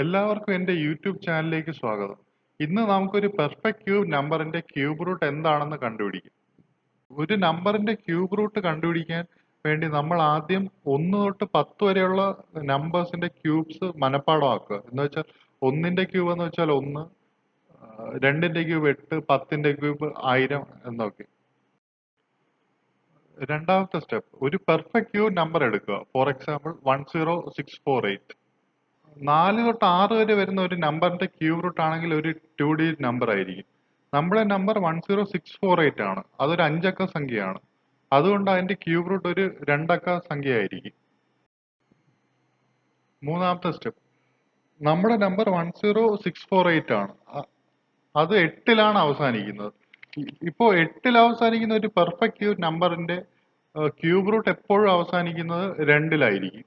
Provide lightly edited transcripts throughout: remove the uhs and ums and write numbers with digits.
എല്ലാവർക്കും എൻ്റെ യൂട്യൂബ് ചാനലിലേക്ക് സ്വാഗതം. ഇന്ന് നമുക്കൊരു പെർഫെക്റ്റ് ക്യൂബ് നമ്പറിന്റെ ക്യൂബ് റൂട്ട് എന്താണെന്ന് കണ്ടുപിടിക്കാം. ഒരു നമ്പറിന്റെ ക്യൂബ് റൂട്ട് കണ്ടുപിടിക്കാൻ വേണ്ടി നമ്മൾ ആദ്യം 1 തൊട്ട് 10 വരെയുള്ള നമ്പേഴ്സിന്റെ ക്യൂബ്സ് മനഃപ്പാഠമാക്കുക. എന്ന് വെച്ചാൽ 1ന്റെ ക്യൂബ് എന്ന് വെച്ചാൽ 1, 2ന്റെ ക്യൂബ് 8, 10ന്റെ ക്യൂബ് 1000 എന്നൊക്കെ. രണ്ടാമത്തെ സ്റ്റെപ്പ്, ഒരു പെർഫെക്റ്റ് ക്യൂബ് നമ്പർ എടുക്കുക. For example 10648. 4 തൊട്ട് 6 വരെ വരുന്ന ഒരു നമ്പറിന്റെ ക്യൂബ് റൂട്ട് ആണെങ്കിൽ ഒരു 2 ഡിജിറ്റ് നമ്പർ ആയിരിക്കും. നമ്മുടെ നമ്പർ 10648 ആണ്. അതൊരു 5 അക്ക സംഖ്യയാണ്. അതുകൊണ്ട് അതിന്റെ ക്യൂബ് റൂട്ട് ഒരു 2 അക്ക സംഖ്യയായിരിക്കും. മൂന്നാമത്തെ സ്റ്റെപ്പ്, നമ്മുടെ നമ്പർ 10648 ആണ്. അത് 8ലാണ് അവസാനിക്കുന്നത്. ഇപ്പോ 8ൽ അവസാനിക്കുന്ന ഒരു പെർഫെക്റ്റ് ക്യൂബ് നമ്പറിന്റെ ക്യൂബ് റൂട്ട് എപ്പോഴും അവസാനിക്കുന്നത് 2ലായിരിക്കും.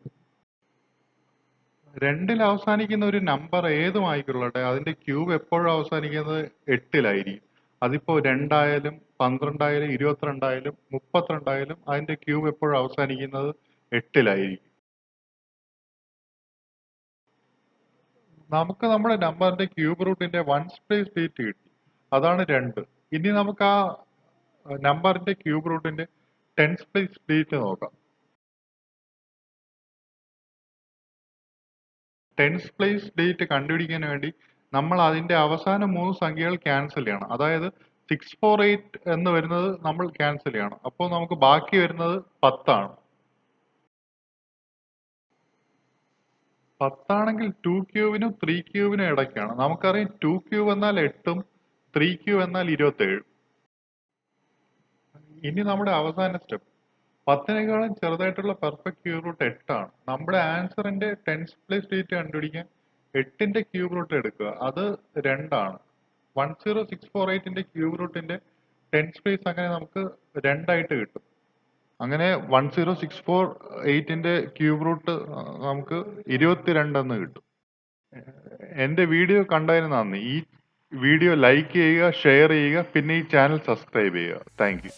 2ൽ അവസാനിക്കുന്ന ഒരു നമ്പർ ഏതുമായിക്കൊള്ളട്ടെ, അതിന്റെ ക്യൂബ് എപ്പോഴും അവസാനിക്കുന്നത് 8ലായിരിക്കും. അതിപ്പോ 2 ആയാലും 12 ആയാലും 22 ആയാലും 32 ആയാലും അതിന്റെ ക്യൂബ് എപ്പോഴും അവസാനിക്കുന്നത് 8ലായിരിക്കും. നമുക്ക് നമ്മുടെ നമ്പറിന്റെ ക്യൂബ് റൂട്ടിന്റെ വൺസ് പ്ലേസ് ഡിജിറ്റ് കിട്ടി. അതാണ് 2. ഇനി നമുക്ക് ആ നമ്പറിന്റെ ക്യൂബ് റൂട്ടിന്റെ ടെൻസ് പ്ലേസ് ഡിജിറ്റ് നോക്കാം. ടെൻസ് പ്ലേസ് ഡിജിറ്റ് കണ്ടുപിടിക്കാൻ വേണ്ടി നമ്മൾ അതിന്റെ അവസാന 3 സംഖ്യകൾ ക്യാൻസൽ ചെയ്യണം. അതായത് 648 എന്ന് വരുന്നത് നമ്മൾ ക്യാൻസൽ ചെയ്യണം. അപ്പോൾ നമുക്ക് ബാക്കി വരുന്നത് 10 ആണ്. 10 ആണെങ്കിൽ 2 ക്യൂബിനും 3 ക്യൂബിനും ഇടയ്ക്കാണ്. നമുക്കറിയാം 2 ക്യൂബ് എന്നാൽ 8ഉം 3 ക്യൂബ് എന്നാൽ 27. ഇനി നമ്മുടെ അവസാന സ്റ്റെപ്പ്, 10നേക്കാളും ചെറുതായിട്ടുള്ള പെർഫെക്റ്റ് ക്യൂബ് റൂട്ട് 8 ആണ്. നമ്മുടെ ആൻസറിന്റെ ടെൻസ് പ്ലേസ് ഡിജിറ്റ് കണ്ടുപിടിക്കാൻ 8ന്റെ ക്യൂബ് റൂട്ട് എടുക്കുക. അത് 2 ആണ്. 10648ന്റെ ക്യൂബ് റൂട്ടിന്റെ ടെൻസ് പ്ലേസ് അങ്ങനെ നമുക്ക് 2 ആയിട്ട് കിട്ടും. അങ്ങനെ 10648ന്റെ ക്യൂബ് റൂട്ട് നമുക്ക് 22 എന്ന് കിട്ടും. എന്റെ വീഡിയോ കണ്ടതിന് നന്ദി. ഈ വീഡിയോ ലൈക്ക് ചെയ്യുക, ഷെയർ ചെയ്യുക, പിന്നെ ഈ ചാനൽ സബ്സ്ക്രൈബ് ചെയ്യുക. Thank you.